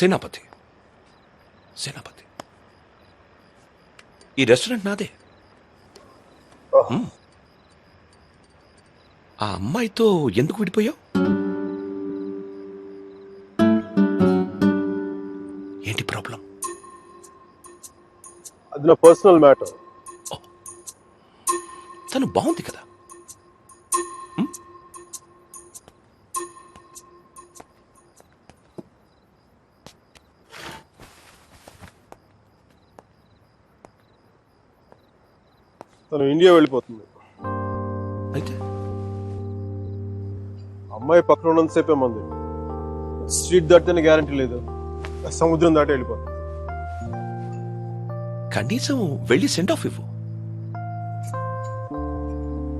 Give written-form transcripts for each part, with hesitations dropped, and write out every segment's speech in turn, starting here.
సేనాపతి. సేనాపతి. ఈ రెస్టారెంట్ నాదే. ఆ అమ్మాయితో ఎందుకు విడిపోయావు? ఏంటి ప్రాబ్లం? అది నా పర్సనల్ మ్యాటర్. తను బాగుంది కదా. తను ఇండియా వెళ్ళిపోతుంది. అయితే అమ్మాయి పక్కన ఉన్నంతసేపే మంది. స్ట్రీట్ దాటితేనే గ్యారంటీ లేదు, సముద్రం దాటి వెళ్ళిపోతుంది. కనీసం వెళ్ళి సెండ్ ఆఫ్ ఇవ్వు.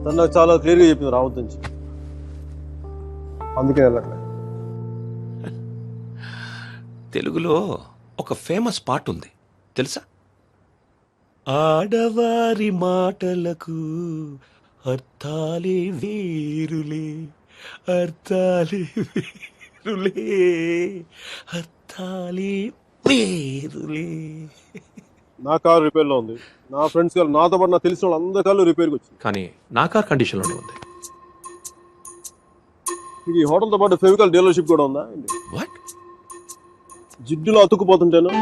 తను నాకు చాలా క్లియర్గా చెప్పింది రావద్దు నుంచి. అందుకే వెళ్ళట్లే. తెలుగులో ఒక ఫేమస్ పాట ఉంది తెలుసా? ఆడవారి మాటలకు అర్థాలే వేరులే, అర్థాలే వేరులే, అర్థాలే వేరులే. నా కారు రిపేర్లో ఉంది. నా ఫ్రెండ్స్ కారు, నాతో పాటు నాకు తెలిసిన వాళ్ళు అందరి కార్లు రిపేర్కి వచ్చింది. కానీ నా కార్ కండిషన్లోనే ఉంది. ఈ హోటల్తో పాటు ఫెవికల్ డీలర్షిప్ కూడా ఉందా? వాట్? జిడ్డులో అతుక్కుపోతుంటేను.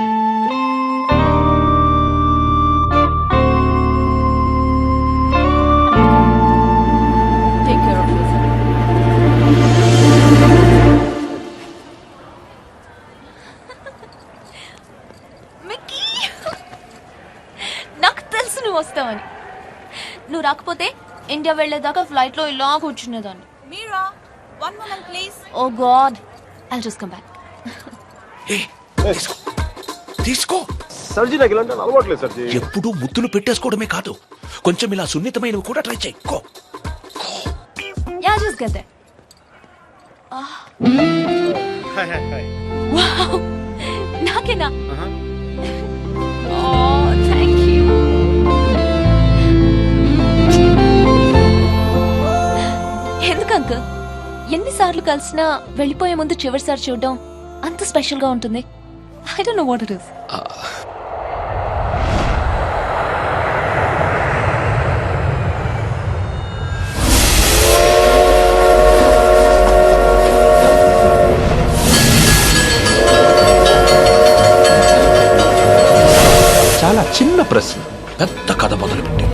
నాకు తెలుసు నువ్వు వస్తావని. నువ్వు రాకపోతే ఇండియా వెళ్లేదాకా ఫ్లైట్ లో ఇలా కూర్చునేదాన్ని. Mira, one moment please. Oh god, I'll just come back. తీసుకో. సర్జీ నాకు ఇలాంటి అలవాట్లేదు సర్జీ. ఎప్పుడు ముద్దులు పెట్టేసుకోవడమే కాదు, కొంచెం ఇలా సున్నితమైనవి కూడా ట్రై చేయి. Yeah, just get there. Wow, నాకేనా? Oh, thank you. ఎందుకు అంకుల్ ఎన్నిసార్లు కలిసినా వెళ్ళిపోయే ముందు చివరిసారి చూడడం అంత స్పెషల్ గా ఉంటుంది? I don't know what it is. చాలా చిన్న ప్రశ్న పెద్ద కథ మొదలుపెట్టి.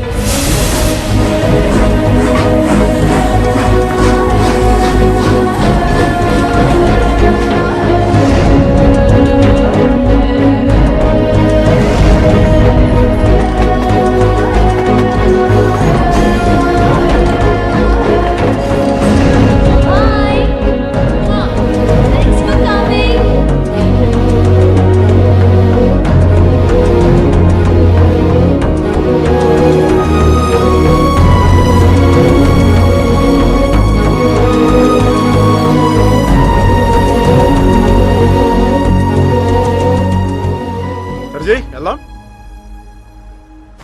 సర్జీ వెళ్దాం.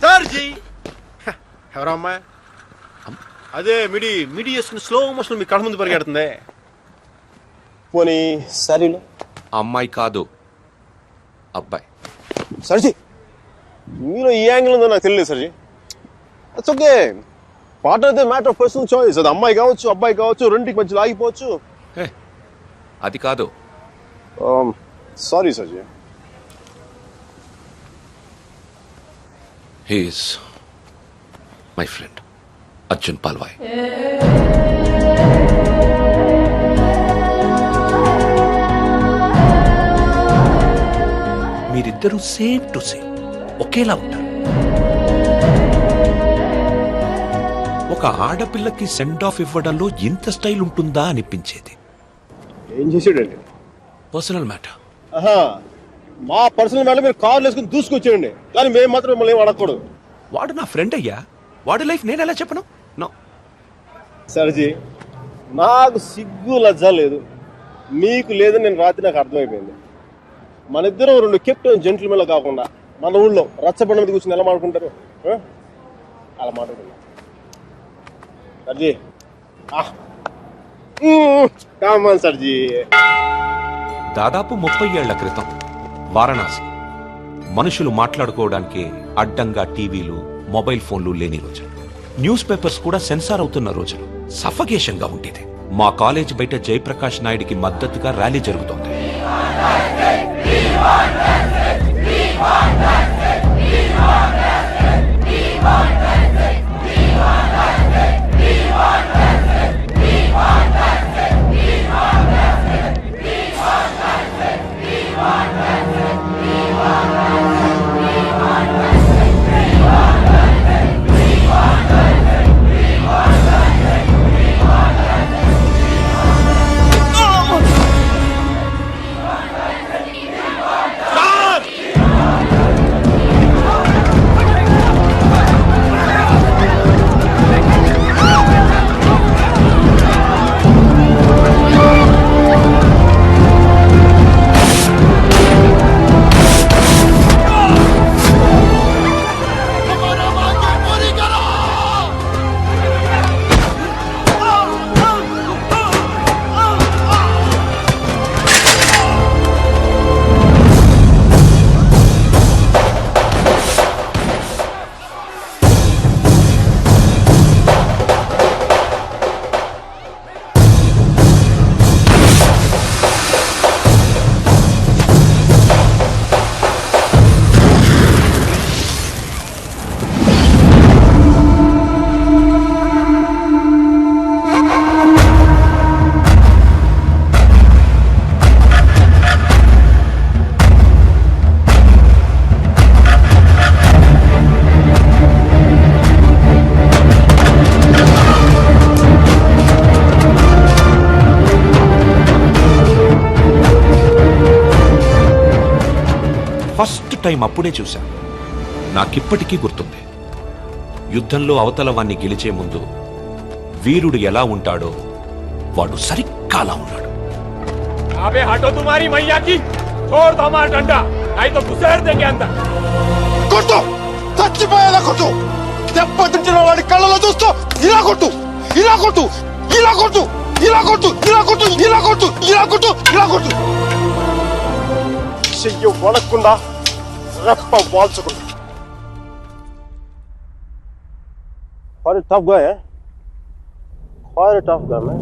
సర్జీ ఎవరా అమ్మాయి? అదే మిడి చేసుకుని స్లో మోషన్ మీ కళ్ళ ముందు పరిగెడుతుంది. పోనీ సరేలే. అమ్మాయి కాదు, అబ్బాయి. సర్జీ మీలో ఈ యాంగిల్ ఉందో నాకు తెలియదు సర్జీ. It's okay. పార్ట్ అయితే మ్యాటర్ ఆఫ్ పర్సనల్ చాయిస్. అది అమ్మాయి కావచ్చు, అబ్బాయి కావచ్చు, రెండింటికి మధ్యలో ఆగిపోవచ్చు. అది కాదు. Sorry సర్జీ. He is my friend, Arjun Palwai. మీరిద్దరూ సేమ్ టు సేమ్ ఒకేలా ఉంటారు. ఒక ఆడపిల్లకి సెండ్ ఆఫ్ ఇవ్వడంలో ఇంత స్టైల్ ఉంటుందా అనిపించేది. ఏం చేసాడండి? Personal matter. మా పర్సనల్ మ్యాటర్ మీరు కార్లు వేసుకుని దూసుకొచ్చేయండి, కానీ మేము మాత్రం మిమ్మల్ని ఏం అడగకూడదు. వాడు నా ఫ్రెండ్ అయ్యా, వాడి లైఫ్ నేను ఎలా చెప్పను? నో సర్జీ, నాకు సిగ్గు లజ్జ లేదు, మీకు లేదని నేను రాత్రి నాకు అర్థమైపోయింది. మన ఇద్దరం రెండు కెప్టెన్ జెంట్లమెన్లు కాకుండా మన ఊళ్ళో రచ్చబండ మీద కూర్చొని ఎలా మాట్లాడుకుంటారు? అలా మాట్లాడుకుంటారు. సర్జీ కామన్ సర్జీ. దాదాపు 30 ఏళ్ల క్రితం వారణాసి. మనుషులు మాట్లాడుకోవడానికి అడ్డంగా టీవీలు, మొబైల్ ఫోన్లు లేని రోజులు. న్యూస్ పేపర్స్ కూడా సెన్సార్ అవుతున్న రోజులు. సఫకేషన్ గా ఉండేది. మా కాలేజ్ బయట జయప్రకాష్ నాయుడికి మద్దతుగా ర్యాలీ జరుగుతోంది. ఫస్ట్ టైం అప్పుడే చూశాను. నాకిప్పటికీ గుర్తుంది. యుద్ధంలో అవతల వాణ్ణి గెలిచే ముందు వీరుడు ఎలా ఉంటాడో వాడు సరిగ్గా అలా ఉన్నాడు. అబే హటో తుమారి మయ్యా కి छोड़ दो हमारा डंडा नहीं तो घुसेड़ देंगे अंदर. కొట్టు, చచ్చిపోయేలా కొట్టు. దెబ్బతించిన వాడి కళ్ళలో చూస్తూ ఇలా కొట్టు, ఇలా కొట్టు, ఇలా కొట్టు, ఇలా కొట్టు, ఇలా కొట్టు, ఇలా కొట్టు, ఇలా కొట్టు, ఇలా కొట్టు. చెయ్యి వణక్కుండా రెప్ప వాల్చకుండా. Quite a tough guy, eh? Quite a tough guy, man.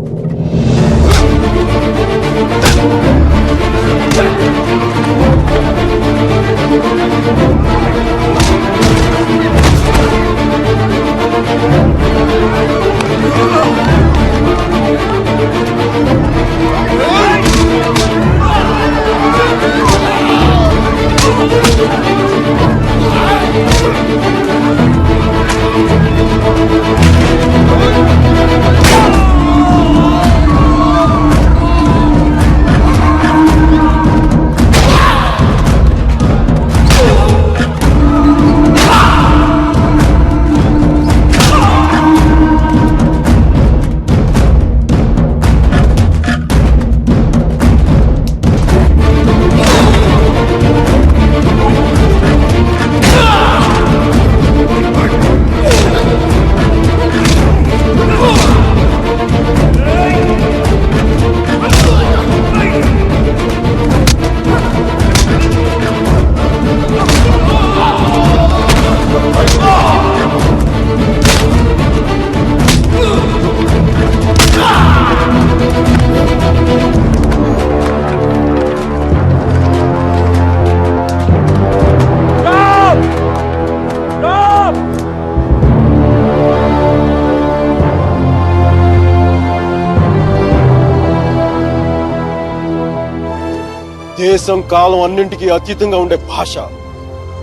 దేశం కాలం అన్నింటికీ అతీతంగా ఉండే భాష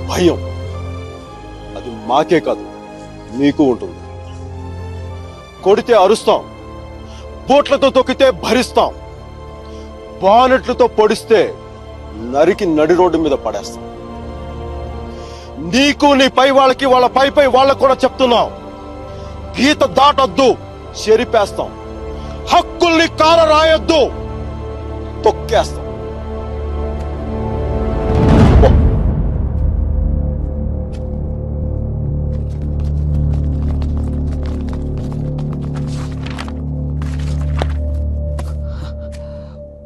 భయం. అది మాకే కాదు మీకు ఉంటుంది. కొడితే అరుస్తాం, బోట్లతో తొక్కితే భరిస్తాం, బానెట్లతో పొడిస్తే నరికి నడి రోడ్డు మీద పడేస్తాం. నీకు నీ పై వాళ్ళకి వాళ్ళ పై వాళ్ళకు కూడా చెప్తున్నాం, గీత దాటొద్దు, చెరిపేస్తాం. హక్కుల్ని కాల రాయొద్దు, తొక్కేస్తాం.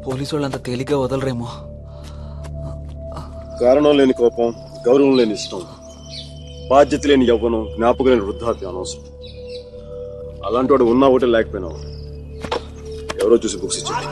పోలీసు వాళ్ళు అంత తేలిగ్గా వదలరేమో. కారణం లేని కోపం, గౌరవం లేని ఇష్టం, బాధ్యత లేని యవ్వనం, జ్ఞాపకం లేని వృద్ధాప్యం అనవసరం. అలాంటి వాడు ఉన్నా ఒకటే లేకపోయినా ఎవరో చూసి బుక్స్ ఇచ్చాడు.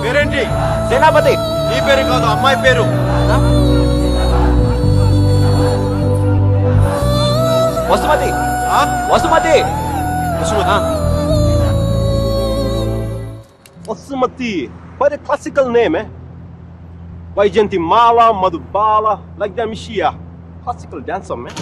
పేరేంటి? సేనాపతి. నీ పేరు కాదు, అమ్మాయి పేరు. Vasumathi. Vasumathi. Vasumathi. Quite a classical name, eh? Vaijanti Mala, Madhubala, like that Mishia. Classical dancer, man.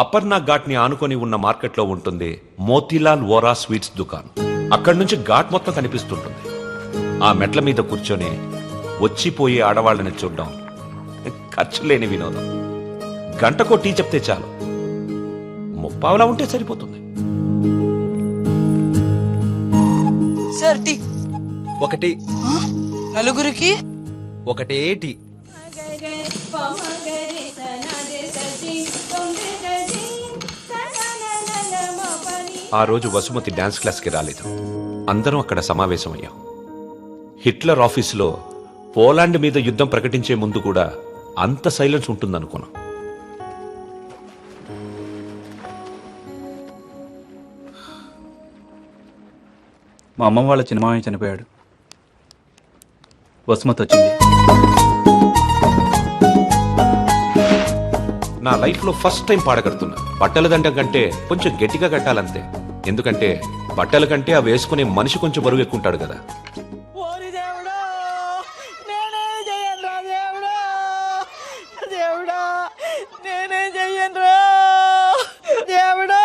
Aparna ghat ని ఆనుకొని ఉన్న మార్కెట్లో ఉంటుంది మోతీలాల్ వోరా స్వీట్స్ దుకాన్. అక్కడి నుంచి ఘాట్ మొత్తం కనిపిస్తుంటుంది. ఆ మెట్ల మీద కూర్చొని వచ్చిపోయే ఆడవాళ్ళని చూడడం ఖర్చు లేని వినోదం. గంటకో టీ చెప్తే చాలు, ముప్పావలా ఉంటే సరిపోతుంది. సార్ టీ ఒకటి నలుగురికి ఒకటే టీ. ఆ రోజు వసుమతి డాన్స్ క్లాస్కి రాలేదు. అందరం అక్కడ సమావేశమయ్యాం. హిట్లర్ ఆఫీసులో పోలాండ్ మీద యుద్ధం ప్రకటించే ముందు కూడా అంత సైలెన్స్ ఉంటుందనుకున్నాం. మా అమ్మమ్మ వాళ్ళ చిన్నమామయ్య చనిపోయాడు. వసుమతి వచ్చింది. నా లైఫ్లో ఫస్ట్ టైం పాడగడుతున్నా. బట్టల దండం కంటే కొంచెం గట్టిగా కట్టాలంతే. ఎందుకంటే బట్టల కంటే ఆ వేసుకునే మనిషి కొంచెం బరువు ఎక్కుంటాడు కదా. ఓరి దేవుడా, నేనే చెయ్యనురా దేవుడా, దేవుడా నేనే చెయ్యనురా దేవుడా,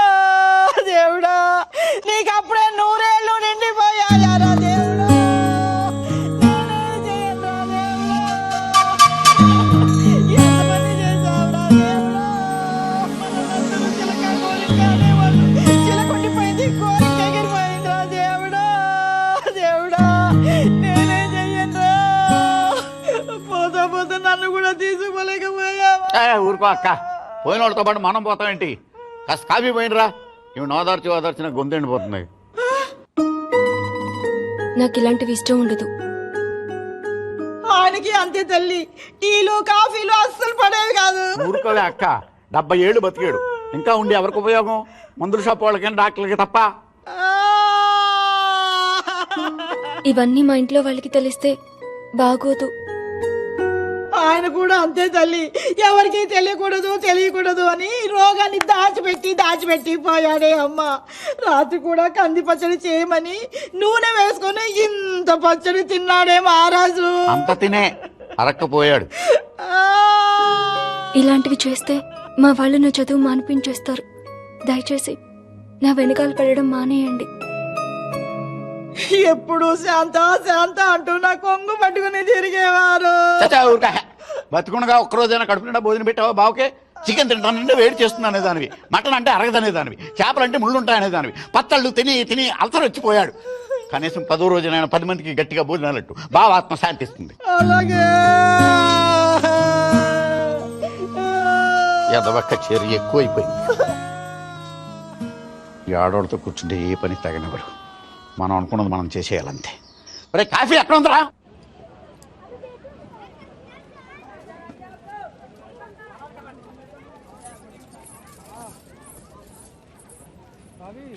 దేవుడా నీకు అప్పుడే 100 ఏళ్ళు నిండిపోయాయారా దేవుడా, నేనే చెయ్యనురా దేవుడా, ఎంతమంది చేశావురా దేవుడా, మనలందరూ చిలక కోరికనే వాళ్ళు చిలకొండిపోయింది, కోరిక ఎగిరిపోయిందిరా దేవుడా, దేవుడా నేనే చెయ్యనురా, పోతా పోతా నన్ను కూడా తీసుకోలేకపోయావా. ఊరుకో అక్క, పోయిన వాళ్ళతో పాటు మనం పోతామేంటి? కాస్త కాఫీ పోయినరా. ఇవి నోదార్చి ఓదార్చిన గొంతెండిపోతుంది. నాకు ఇలాంటివి ఇష్టం ఉండదు. ఆయనకి అంతే తల్లి, టీలు కాఫీలు అస్సలు పడేవి కాదు. ఊరుకోలే అక్క, 70 ఏళ్ళు బతికాడు. ఇంకా ఉండి ఎవరికి ఉపయోగం? మందుల షాప్ వాళ్ళకి, డాక్టర్లకి తప్ప. ఇవన్నీ మా ఇంట్లో వాళ్ళకి తెలిస్తే బాగోదు. ఆయన కూడా అంతే తల్లి, ఎవరికి తెలియకూడదు అని రోగాన్ని దాచిపెట్టి పోయాడే అమ్మ. రాత్రి కూడా కంది పచ్చడి చేయమని నూనె వేసుకొని ఇంత పచ్చడి తిన్నాడే మహారాజు. అంత తినే అరక్కపోయాడు. ఇలాంటివి చేస్తే మా వాళ్ళు నా చదువు మానిపించేస్తారు. దయచేసి నా వెనకాల పడడం మానేయండి. ఎప్పుడు శాంత శాంత అంటూ నా కొంగు పట్టుకుని తిరిగేవారు. ఊరుకా, బతుకుండగా ఒక్కరోజైనా కడుపు నిండా భోజనం పెట్టావా బావుకే? చికెన్ తింటానంటే వేడి చేస్తుంది అనేదానివి, మటన్ అంటే అరగదనేదానివి, చేపలంటే ముళ్ళు ఉంటాయనేదానివి, పత్తళ్ళు తిని తిని అల్సర్ వచ్చిపోయాడు. కనీసం 10వ రోజునైనా 10 మందికి గట్టిగా భోజనాలట్టు బావ ఆత్మ శాంతిస్తుంది. అలాగే ఎదవక్క చర్య ఎక్కువైపోయింది. ఈ ఆడవాళ్ళతో కూర్చుంటే ఏ పని తగనివ్వరు. మనం అనుకున్నది మనం చేసేయాలంతే. ఒరే కాఫీ ఎక్కడ ఉందరా?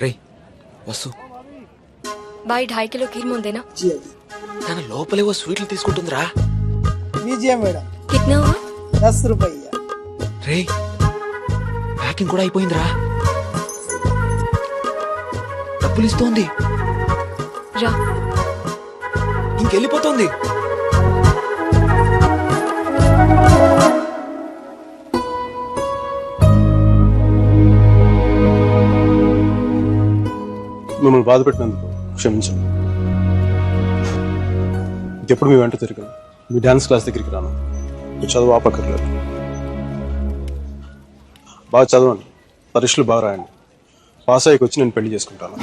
రే వసు, भाई 2.5 किलो खीर मोन देना. తన లోపలేవో స్వీట్లు తీసుకుంటుందిరా. విజయం మేడం कितना हुआ? 10 रुपया. రే ప్యాకింగ్ కూడా అయిపోయిందిరా. డబ్బులు ఇస్తోంది, రా. ఇంకెళ్ళిపోతోంది. మిమ్మల్ని బాధ పెట్టినందుకు క్షమించండి. ఇంకెప్పుడు మీ వెంట తిరిగాను, మీ డాన్స్ క్లాస్ దగ్గరికి రాను. మీరు చదువు ఆపక్కర్లేదు. బాగా చదవండి, పరీక్షలు బాగా రాయండి. పాస్ అయ్యకి వచ్చి నేను పెళ్లి చేసుకుంటాను.